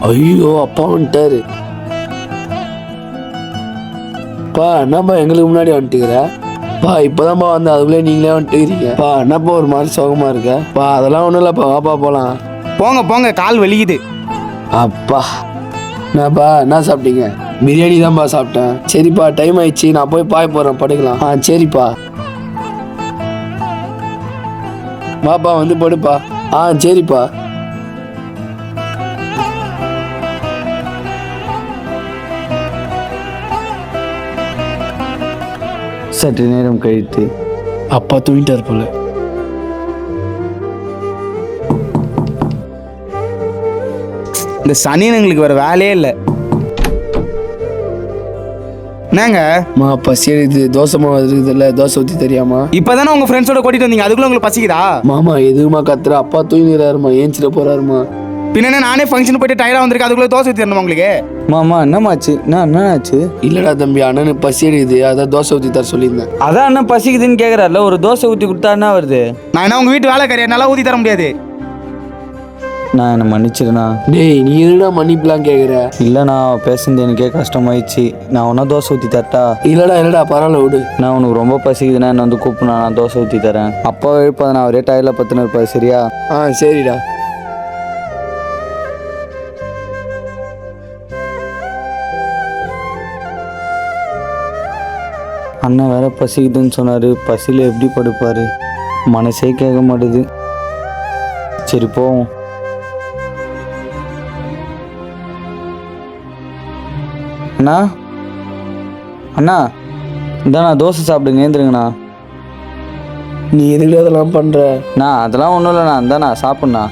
ஐயோ அப்பா வந்துட்டாரு. பா என்னப்பா எங்களுக்கு முன்னாடி வந்துட்டுக்கிற? பா இப்போதான்ப்பா வந்து அதுக்குள்ளே நீங்களே வந்துட்டுக்கிறீங்க. பா என்னப்பா ஒரு மாதிரி சோகமாக இருக்க? பா அதெல்லாம் ஒன்றும் இல்லைப்பா, வாப்பா போகலாம். போங்க போங்க, கால் வலிக்குது. அப்பா என்னப்பா என்ன சாப்பிட்டீங்க? பிரியாணி தான்ப்பா சாப்பிட்டேன். சரிப்பா டைம் ஆயிடுச்சு, நான் போய் பாய் போடுறேன், படுக்கலாம். சரிப்பா வாப்பா வந்து படுப்பா. சரிப்பா. சற்று நேரம் கழித்து அப்பா தூங்கிட்டார் போல. இந்த சனியனுங்களுக்கு வேற வேலையே இல்லை. என்னங்க பசி எடுக்குது, தோசை மாவு இருக்குதுல்ல, தோசை ஊற்றி தெரியாமா? இப்பதானே உங்க ஃப்ரெண்ட்ஸோட கூட்டிட்டு வந்தீங்க, அதுக்குள்ள உங்களுக்கு பசிக்குதா? மாமா எதுவுமா கத்துற? அப்பா தூங்கிடுறாருமா, ஏஞ்சிட போறாருமா. பின்ன நானே ஃபங்க்ஷன் போயிட்டு டயர்டா வந்திருக்கேன், அதுக்குள்ள தோசை ஊற்றி தரணும் உங்களுக்கு? மாமா என்னமாச்சு? என்ன ஆச்சு? இல்லடா தம்பி, அண்ணனுக்கு பசி எடுக்குது, அதான் தோசை ஊற்றி தர சொல்லியிருந்தேன். அதான் அண்ணன் பசிக்குதுன்னு கேட்குறாருல, ஒரு தோசை ஊற்றி கொடுத்தா என்ன வருது? நான் என்ன உங்க வீட்டு வேலைக்காரியா? நல்லா ஊற்றி தர முடியாது. நான் என்னை மன்னிச்சிருண்ணா. டேய் நீ எதுடா மன்னிப்புலாம் கேட்குற? இல்லைண்ணா, பேசுனது எனக்கே கஷ்டமாயிடுச்சு. நான் ஒன்றா தோசை ஊற்றி தரட்டா? இல்லடா பரவாயில்ல விடு. நான் உனக்கு ரொம்ப பசிக்குதுண்ணா, என்ன வந்து கூப்பிடுண்ணா, நான் தோசை ஊற்றி தரேன். அப்பா எழுப்பாது, நான் ஒரே டயரில் பத்துன்னு இருப்பாரு, சரியா? சரிடா. அண்ணன் வேற பசிக்குதுன்னு சொன்னார், பசியில் எப்படி படுப்பார்? மனசே கேட்க மாட்டுது. சரி போவோம். அண்ணா அண்ணா இந்தாண்ணா தோசை சாப்பிடுங்க, ஏந்துருங்கண்ணா. நீ எதுக்கு அதெல்லாம் பண்ற? அதெல்லாம் ஒன்றும் இல்லைண்ணா, இந்தாண்ணா சாப்பிட்ண்ணா.